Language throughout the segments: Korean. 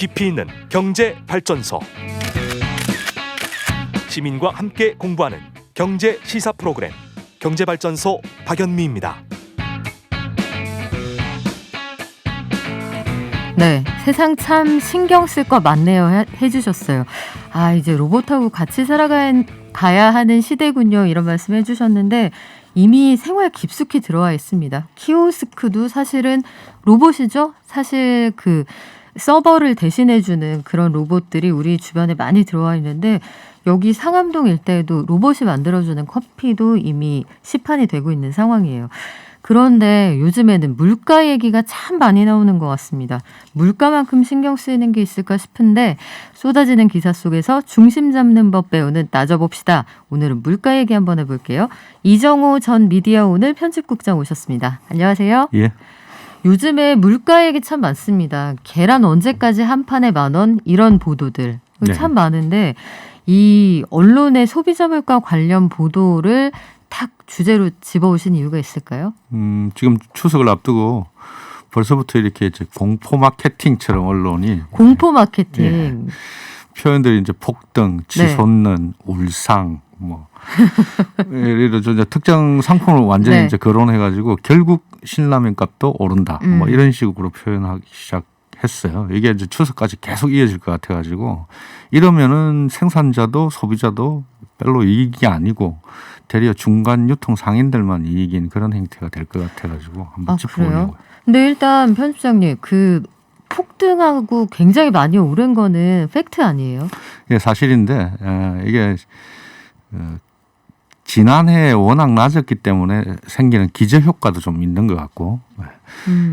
깊이 있는 경제 발전소. 시민과 함께 공부하는 경제 시사 프로그램 경제발전소 박연미입니다. 네, 세상 참 신경 쓸 거 많네요 해주셨어요. 이제 로봇하고 같이 살아가야 하는 시대군요. 이런 말씀 해주셨는데 이미 생활 깊숙이 들어와 있습니다. 키오스크도 사실은 로봇이죠. 사실 그 서버를 대신해주는 그런 로봇들이 우리 주변에 많이 들어와 있는데 여기 상암동 일대에도 로봇이 만들어주는 커피도 이미 시판이 되고 있는 상황이에요. 그런데 요즘에는 물가 얘기가 참 많이 나오는 것 같습니다. 물가만큼 신경 쓰이는 게 있을까 싶은데 쏟아지는 기사 속에서 중심 잡는 법 배우는 따져봅시다. 오늘은 물가 얘기 한번 해볼게요. 이정호 전 미디어오늘 편집국장 오셨습니다. 안녕하세요. 예. 요즘에 물가 얘기 참 많습니다. 계란 언제까지 한 판에 10,000원 이런 보도들 참 많은데 이 언론의 소비자 물가 관련 보도를 탁 주제로 집어오신 이유가 있을까요? 지금 추석을 앞두고 벌써부터 이렇게 이제 공포 마케팅처럼 언론이 공포 마케팅 표현들이 이제 폭등, 치솟는, 울상 예를 들어 특정 상품을 완전히 이제 거론해가지고 결국 신라면 값도 오른다 이런 식으로 표현하기 시작했어요. 이게 이제 추석까지 계속 이어질 것 같아가지고 이러면은 생산자도 소비자도 별로 이익이 아니고 대려 중간 유통 상인들만 이익인 그런 행태가 될 것 같아가지고 한번 짚어보려고요. 근데 일단 편집장님 그 폭등하고 굉장히 많이 오른 거는 팩트 아니에요? 예, 사실인데 이게 지난해에 워낙 낮았기 때문에 생기는 기저효과도 좀 있는 것 같고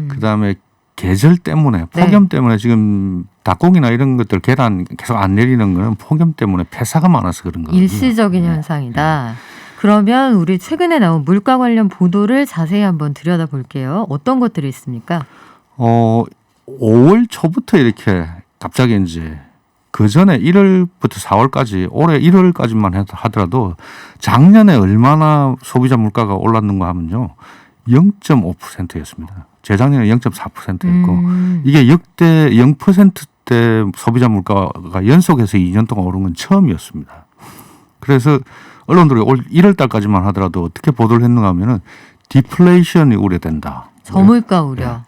그다음에 계절 때문에 폭염 때문에 지금 닭고기나 이런 것들 계란 계속 안 내리는 거는 폭염 때문에 폐사가 많아서 그런 거거든요. 일시적인 현상이다. 그러면 우리 최근에 나온 물가 관련 보도를 자세히 한번 들여다볼게요. 어떤 것들이 있습니까? 5월 초부터 이렇게 갑자기 이제 그 전에 1월부터 4월까지 올해 1월까지만 하더라도 작년에 얼마나 소비자 물가가 올랐는가 하면요. 0.5%였습니다. 재작년에 0.4%였고 이게 역대 0%대 소비자 물가가 연속해서 2년 동안 오른 건 처음이었습니다. 그래서 언론들이 올 1월 달까지만 하더라도 어떻게 보도를 했는가 하면은 디플레이션이 우려된다. 저물가 우려.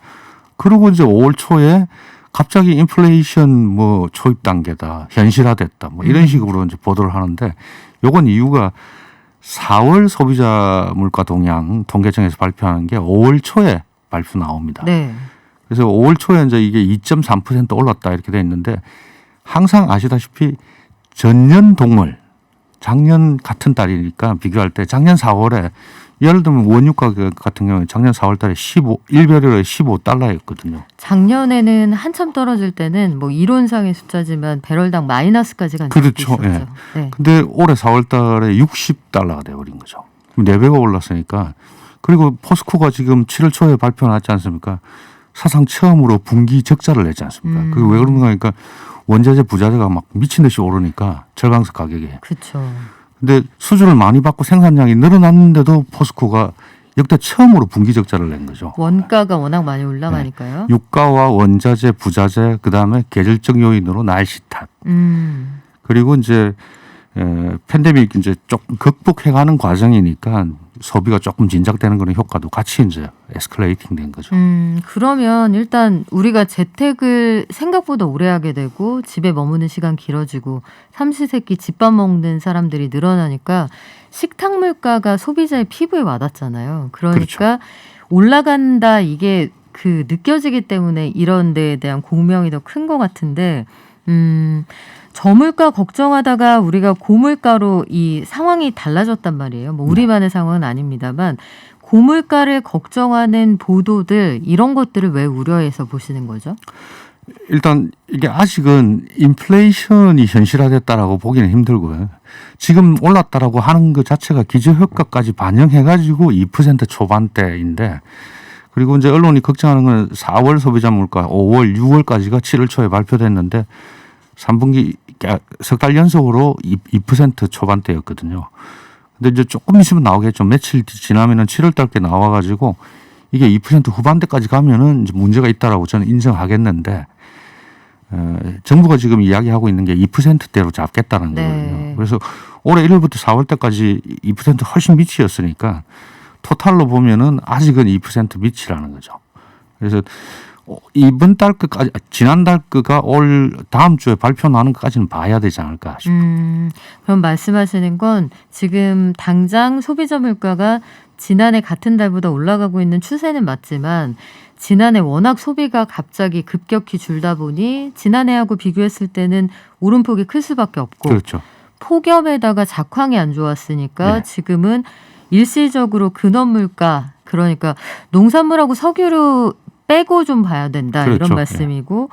그리고 이제 5월 초에 갑자기 인플레이션 초입 단계다, 현실화됐다, 이런 식으로 이제 보도를 하는데 요건 이유가 4월 소비자 물가 동향 통계청에서 발표하는 게 5월 초에 발표 나옵니다. 네. 그래서 5월 초에 이제 이게 2.3% 올랐다 이렇게 돼 있는데 항상 아시다시피 전년 동월 작년 같은 달이니까 비교할 때 작년 4월에 예를 들면 원유 가격 같은 경우에 작년 4월 달에 1배럴에 $15였거든요. 작년에는 한참 떨어질 때는 이론상의 숫자지만 배럴당 마이너스까지 간 적도 있었죠. 그렇죠. 네. 근데 올해 4월 달에 $60가 돼버린 거죠. 4배가 올랐으니까. 그리고 포스코가 지금 7월 초에 발표났지 않습니까? 사상 처음으로 분기 적자를 냈지 않습니까? 그게 왜 그런가 하니까 원자재 부자재가 막 미친 듯이 오르니까 철강석 가격이. 그렇죠. 근데 수주를 많이 받고 생산량이 늘어났는데도 포스코가 역대 처음으로 분기 적자를 낸 거죠. 원가가 워낙 많이 올라가니까요. 유가와 원자재, 부자재, 그다음에 계절적 요인으로 날씨 탓. 그리고 이제 팬데믹 이제 조금 극복해가는 과정이니까 소비가 조금 진작되는 그런 효과도 같이 이제 에스컬레이팅 된 거죠. 그러면 일단 우리가 재택을 생각보다 오래 하게 되고 집에 머무는 시간 길어지고 삼시세끼 집밥 먹는 사람들이 늘어나니까 식탁 물가가 소비자의 피부에 와닿잖아요. 그러니까 그렇죠. 올라간다 이게 느껴지기 때문에 이런 데에 대한 공명이 더 큰 것 같은데 저물가 걱정하다가 우리가 고물가로 이 상황이 달라졌단 말이에요. 우리만의 상황은 아닙니다만 고물가를 걱정하는 보도들 이런 것들을 왜 우려해서 보시는 거죠? 일단 이게 아직은 인플레이션이 현실화됐다라고 보기는 힘들고요. 지금 올랐다라고 하는 것 자체가 기저효과까지 반영해가지고 2% 초반대인데 그리고 이제 언론이 걱정하는 건 4월 소비자 물가 5월, 6월까지가 7월 초에 발표됐는데 3분기 석 달 연속으로 2% 초반대였거든요. 근데 이제 조금 있으면 나오겠죠. 며칠 지나면은 7월 달께 나와가지고 이게 2% 후반대까지 가면은 이제 문제가 있다라고 저는 인정하겠는데 정부가 지금 이야기하고 있는 게 2%대로 잡겠다는 네. 거거든요. 그래서 올해 1월부터 4월 때까지 2% 훨씬 밑이었으니까 토탈로 보면은 아직은 2% 밑이라는 거죠. 그래서 이번 달 끝까지, 지난달 끝가 올 다음 주에 발표 나는 것까지는 봐야 되지 않을까 싶어요. 그럼 말씀하시는 건 지금 당장 소비자 물가가 지난해 같은 달보다 올라가고 있는 추세는 맞지만 지난해 워낙 소비가 갑자기 급격히 줄다 보니 지난해하고 비교했을 때는 오름폭이 클 수밖에 없고 그렇죠. 폭염에다가 작황이 안 좋았으니까 네. 지금은 일시적으로 근원 물가 그러니까 농산물하고 석유를 빼고 좀 봐야 된다 그렇죠. 이런 말씀이고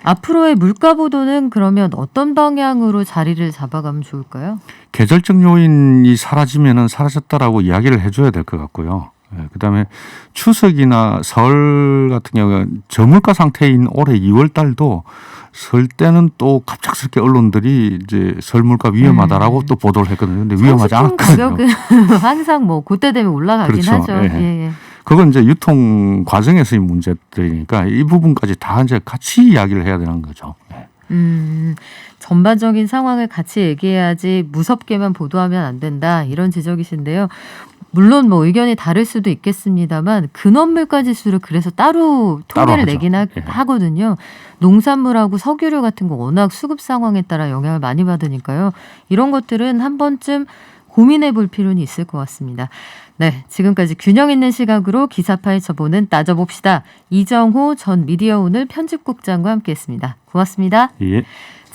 앞으로의 물가 보도는 그러면 어떤 방향으로 자리를 잡아가면 좋을까요? 계절적 요인이 사라지면은 사라졌다라고 이야기를 해줘야 될 것 같고요. 그다음에 추석이나 설 같은 경우는 저물가 상태인 올해 2월 달도 설 때는 또 갑작스럽게 언론들이 이제 설 물가 위험하다라고 또 보도를 했거든요. 근데 위험하지 상식품 않았거든요. 가격은 항상 뭐 그때 되면 올라가긴 그렇죠. 하죠. 예. 예, 예. 그건 이제 유통 과정에서의 문제들이니까 이 부분까지 다 이제 같이 이야기를 해야 되는 거죠. 전반적인 상황을 같이 얘기해야지 무섭게만 보도하면 안 된다 이런 지적이신데요. 물론 뭐 의견이 다를 수도 있겠습니다만 근원 물가 지수를 그래서 따로 통계를 하죠. 내긴 예. 하거든요. 농산물하고 석유류 같은 거 워낙 수급 상황에 따라 영향을 많이 받으니까요. 이런 것들은 한 번쯤 고민해 볼 필요는 있을 것 같습니다. 네, 지금까지 균형 있는 시각으로 기사 파헤쳐보는 따져봅시다. 이정호 전 미디어오늘 편집국장과 함께했습니다. 고맙습니다. 예.